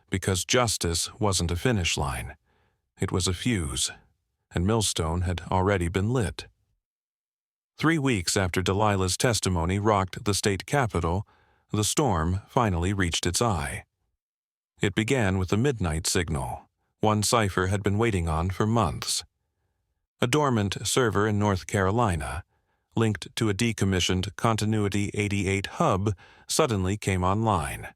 because justice wasn't a finish line. It was a fuse, and Millstone had already been lit. 3 weeks after Delilah's testimony rocked the state capitol, the storm finally reached its eye. It began with a midnight signal, one Cipher had been waiting on for months. A dormant server in North Carolina, linked to a decommissioned Continuity 88 hub, suddenly came online.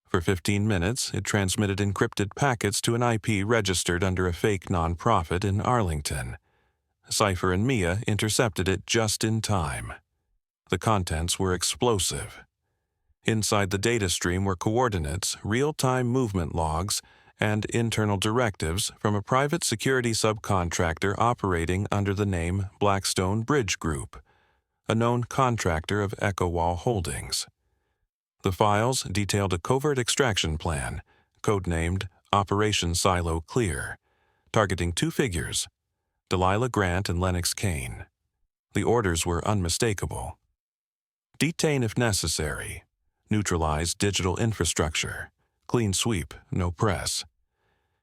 For 15 minutes, it transmitted encrypted packets to an IP registered under a fake nonprofit in Arlington. Cipher and Mia intercepted it just in time. The contents were explosive. Inside the data stream were coordinates, real-time movement logs, and internal directives from a private security subcontractor operating under the name Blackstone Bridge Group, a known contractor of EchoWall Holdings. The files detailed a covert extraction plan, codenamed Operation Silo Clear, targeting 2 figures, Delilah Grant and Lennox Kane. The orders were unmistakable. Detain if necessary. Neutralize digital infrastructure. Clean sweep, no press.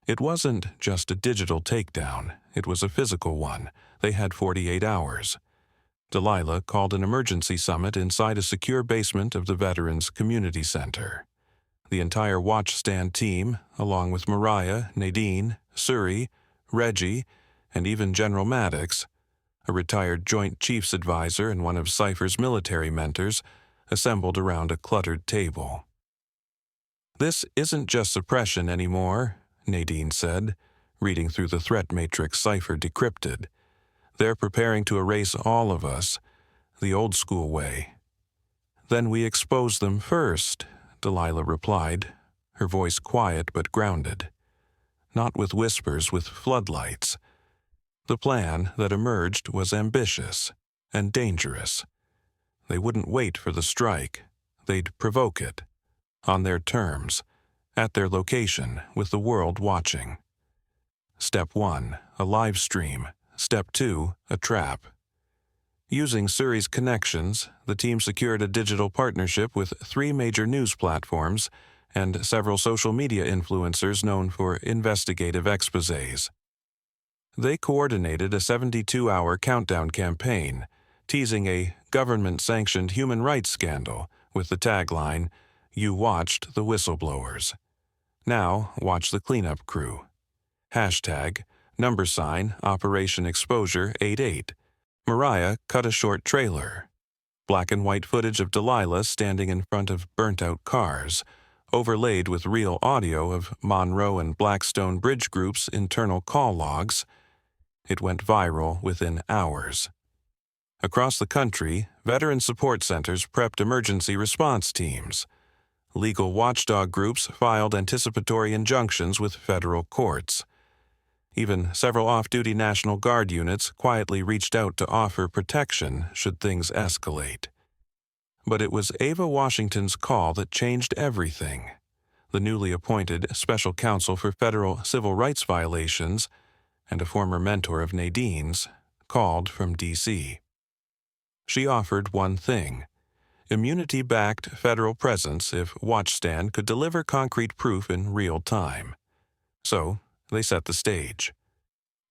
It wasn't just a digital takedown, it was a physical one. They had 48 hours. Delilah called an emergency summit inside a secure basement of the Veterans Community Center. The entire watchstand team, along with Mariah, Nadine, Suri, Reggie, and even General Maddox, a retired Joint Chiefs advisor and one of Cipher's military mentors, assembled around a cluttered table. "This isn't just suppression anymore," Nadine said, reading through the threat matrix Cipher decrypted. "They're preparing to erase all of us, the old-school way." "Then we expose them first," Delilah replied, her voice quiet but grounded. Not with whispers, with floodlights. The plan that emerged was ambitious and dangerous. They wouldn't wait for the strike. They'd provoke it. On their terms. At their location, with the world watching. Step 1, a live stream. Step 2, a trap. Using Suri's connections, the team secured a digital partnership with 3 major news platforms and several social media influencers known for investigative exposés. They coordinated a 72-hour countdown campaign, teasing a government-sanctioned human rights scandal with the tagline, "You watched the whistleblowers. Now watch the cleanup crew." Hashtag, #, Operation Exposure 88. Mariah cut a short trailer. Black and white footage of Delilah standing in front of burnt-out cars, overlaid with real audio of Monroe and Blackstone Bridge Group's internal call logs. It went viral within hours. Across the country, veteran support centers prepped emergency response teams. Legal watchdog groups filed anticipatory injunctions with federal courts. Even several off-duty National Guard units quietly reached out to offer protection should things escalate. But it was Ava Washington's call that changed everything. The newly appointed special counsel for federal civil rights violations, and a former mentor of Nadine's, called from D.C. She offered one thing: immunity-backed federal presence if Watchstand could deliver concrete proof in real time. So, they set the stage.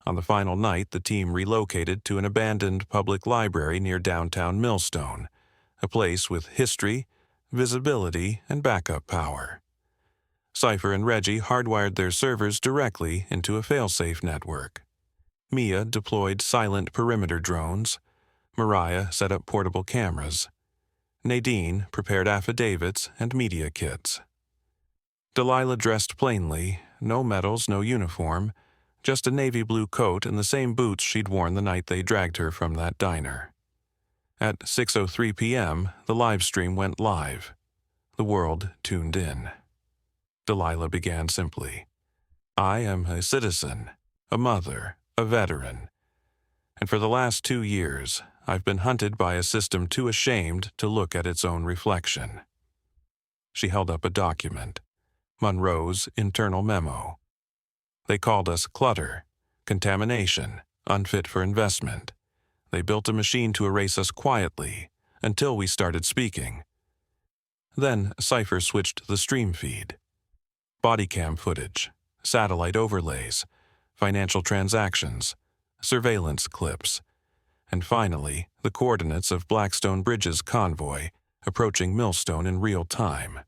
On the final night, the team relocated to an abandoned public library near downtown Millstone, a place with history, visibility, and backup power. Cipher and Reggie hardwired their servers directly into a failsafe network. Mia deployed silent perimeter drones. Mariah set up portable cameras. Nadine prepared affidavits and media kits. Delilah dressed plainly, no medals, no uniform, just a navy blue coat and the same boots she'd worn the night they dragged her from that diner. At 6:03 p.m., the live stream went live. The world tuned in. Delilah began simply. I am a citizen, a mother, a veteran. And for the last 2 years, I've been hunted by a system too ashamed to look at its own reflection. She held up a document, Monroe's internal memo. They called us clutter, contamination, unfit for investment. They built a machine to erase us quietly until we started speaking. Then Cypher switched the stream feed. Body cam footage, satellite overlays, financial transactions, surveillance clips, and finally, the coordinates of Blackstone Bridge's convoy approaching Millstone in real time.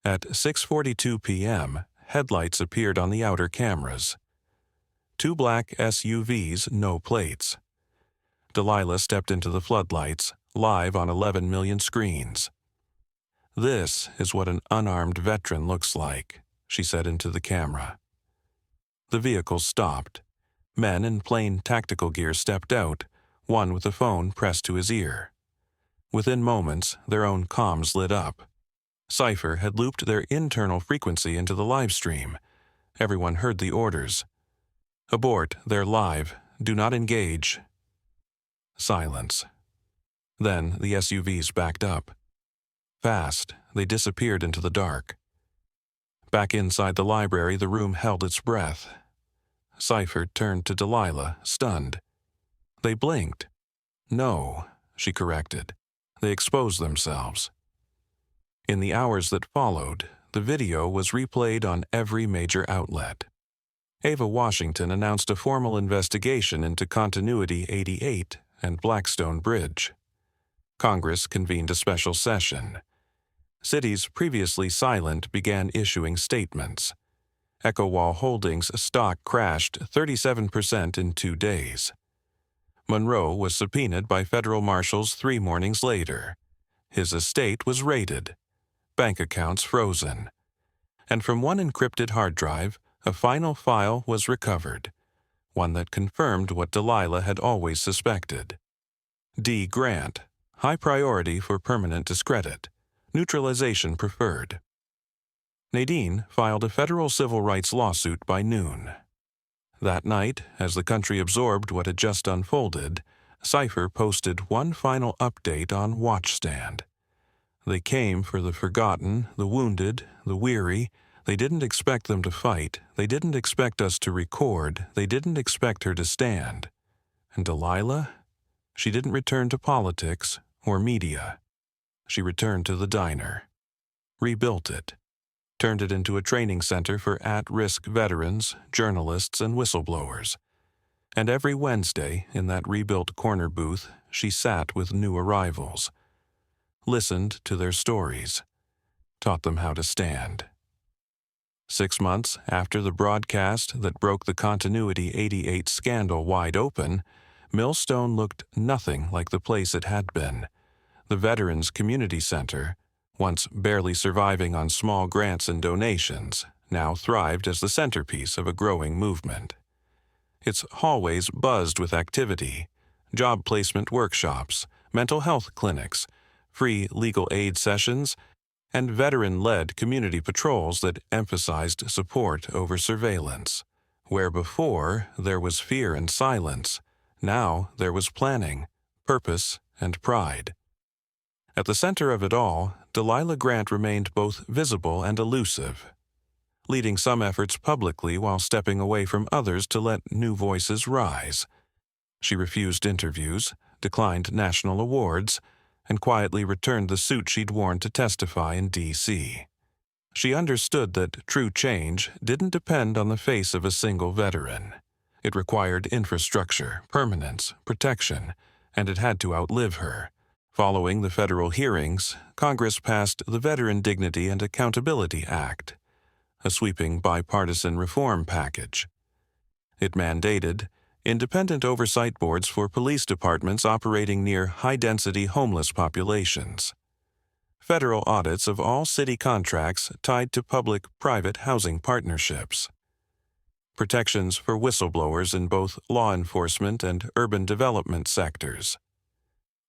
At 6:42 p.m., headlights appeared on the outer cameras. 2 black SUVs, no plates. Delilah stepped into the floodlights, live on 11 million screens. This is what an unarmed veteran looks like, she said into the camera. The vehicles stopped. Men in plain tactical gear stepped out, one with a phone pressed to his ear. Within moments, their own comms lit up. Cypher had looped their internal frequency into the live stream. Everyone heard the orders. Abort, they're live. Do not engage. Silence. Then the SUVs backed up. Fast, they disappeared into the dark. Back inside the library, the room held its breath. Cypher turned to Delilah, stunned. They blinked. No, she corrected. They exposed themselves. In the hours that followed, the video was replayed on every major outlet. Ava Washington announced a formal investigation into Continuity 88 and Blackstone Bridge. Congress convened a special session. Cities previously silent began issuing statements. EchoWall Holdings stock crashed 37% in 2 days. Monroe was subpoenaed by federal marshals 3 mornings later. His estate was raided, bank accounts frozen, and from one encrypted hard drive, a final file was recovered, one that confirmed what Delilah had always suspected. D. Grant, high priority for permanent discredit, neutralization preferred. Nadine filed a federal civil rights lawsuit by noon. That night, as the country absorbed what had just unfolded, Cypher posted one final update on Watchstand. They came for the forgotten, the wounded, the weary. They didn't expect them to fight. They didn't expect us to record. They didn't expect her to stand. And Delilah? She didn't return to politics or media. She returned to the diner, rebuilt it, turned it into a training center for at-risk veterans, journalists, and whistleblowers. And every Wednesday, in that rebuilt corner booth, she sat with new arrivals, listened to their stories, taught them how to stand. 6 months after the broadcast that broke the Continuity 88 scandal wide open, Millstone looked nothing like the place it had been. The Veterans Community Center, once barely surviving on small grants and donations, now thrived as the centerpiece of a growing movement. Its hallways buzzed with activity, job placement workshops, mental health clinics, free legal aid sessions, and veteran-led community patrols that emphasized support over surveillance. Where before there was fear and silence, now there was planning, purpose, and pride. At the center of it all, Delilah Grant remained both visible and elusive, leading some efforts publicly while stepping away from others to let new voices rise. She refused interviews, declined national awards, and quietly returned the suit she'd worn to testify in D.C. She understood that true change didn't depend on the face of a single veteran. It required infrastructure, permanence, protection, and it had to outlive her. Following the federal hearings, Congress passed the Veteran Dignity and Accountability Act, a sweeping bipartisan reform package. It mandated independent oversight boards for police departments operating near high-density homeless populations, federal audits of all city contracts tied to public-private housing partnerships, protections for whistleblowers in both law enforcement and urban development sectors,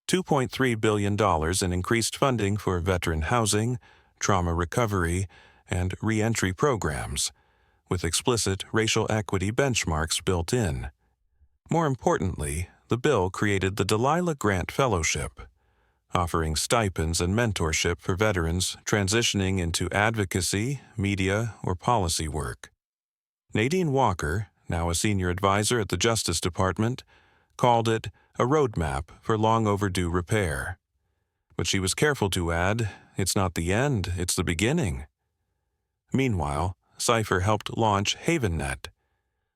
$2.3 billion in increased funding for veteran housing, trauma recovery, and re-entry programs, with explicit racial equity benchmarks built in. More importantly, the bill created the Delilah Grant Fellowship, offering stipends and mentorship for veterans transitioning into advocacy, media, or policy work. Nadine Walker, now a senior advisor at the Justice Department, called it a roadmap for long overdue repair. But she was careful to add, it's not the end, it's the beginning. Meanwhile, Cipher helped launch HavenNet,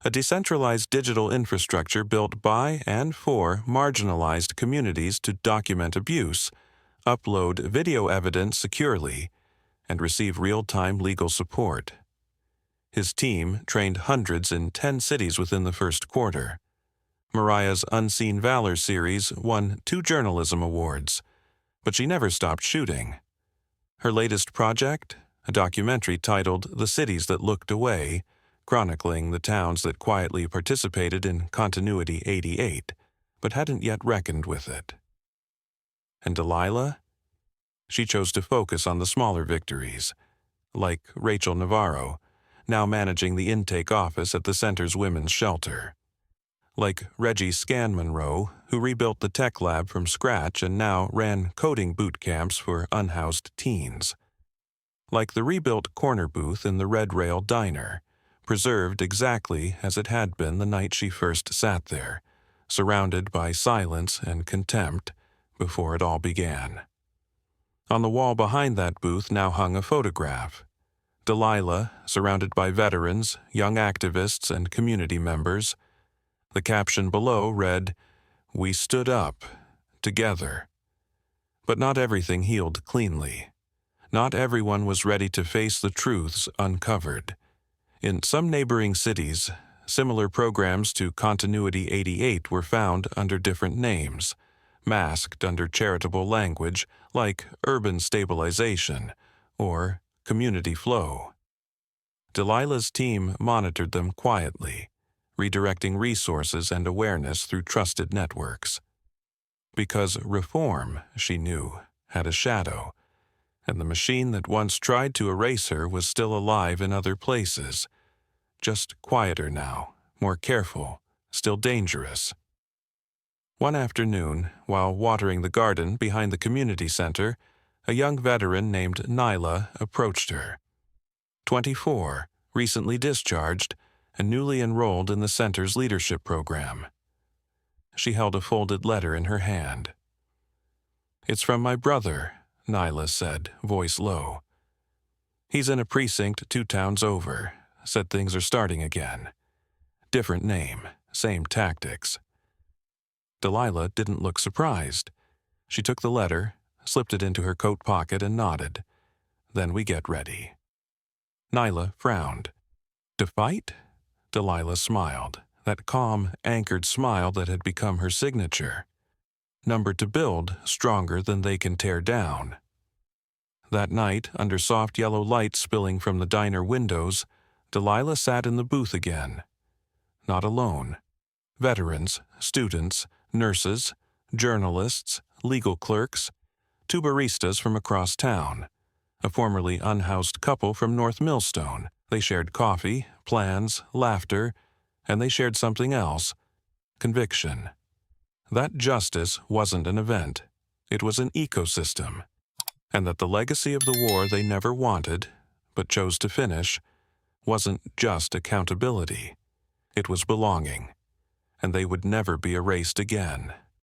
a decentralized digital infrastructure built by and for marginalized communities to document abuse, upload video evidence securely, and receive real-time legal support. His team trained hundreds in 10 cities within the first quarter. Mariah's Unseen Valor series won 2 journalism awards, but she never stopped shooting. Her latest project, a documentary titled The Cities That Looked Away, chronicling the towns that quietly participated in Continuity 88, but hadn't yet reckoned with it. And Delilah? She chose to focus on the smaller victories, like Rachel Navarro, now managing the intake office at the center's women's shelter. Like Reggie Scan-Monroe, who rebuilt the tech lab from scratch and now ran coding boot camps for unhoused teens. Like the rebuilt corner booth in the Red Rail Diner, preserved exactly as it had been the night she first sat there, surrounded by silence and contempt before it all began. On the wall behind that booth now hung a photograph. Delilah, surrounded by veterans, young activists, and community members. The caption below read, "We stood up, together." But not everything healed cleanly. Not everyone was ready to face the truths uncovered. In some neighboring cities, similar programs to Continuity 88 were found under different names, masked under charitable language like urban stabilization or community flow. Delilah's team monitored them quietly, redirecting resources and awareness through trusted networks. Because reform, she knew, had a shadow, and the machine that once tried to erase her was still alive in other places, just quieter now, more careful, still dangerous. One afternoon, while watering the garden behind the community center, a young veteran named Nyla approached her. 24, recently discharged, and newly enrolled in the center's leadership program. She held a folded letter in her hand. "It's from my brother," Nyla said, voice low. "He's in a precinct 2 towns over. Said things are starting again. Different name, same tactics." Delilah didn't look surprised. She took the letter, slipped it into her coat pocket, and nodded. "Then we get ready." Nyla frowned. "To fight?" Delilah smiled, that calm, anchored smile that had become her signature. "Number to build, stronger than they can tear down." That night, under soft yellow light spilling from the diner windows, Delilah sat in the booth again. Not alone. Veterans, students, nurses, journalists, legal clerks, 2 baristas from across town, a formerly unhoused couple from North Millstone. They shared coffee, plans, laughter, and they shared something else, conviction. That justice wasn't an event. It was an ecosystem. And that the legacy of the war they never wanted, but chose to finish, wasn't just accountability. It was belonging. And they would never be erased again.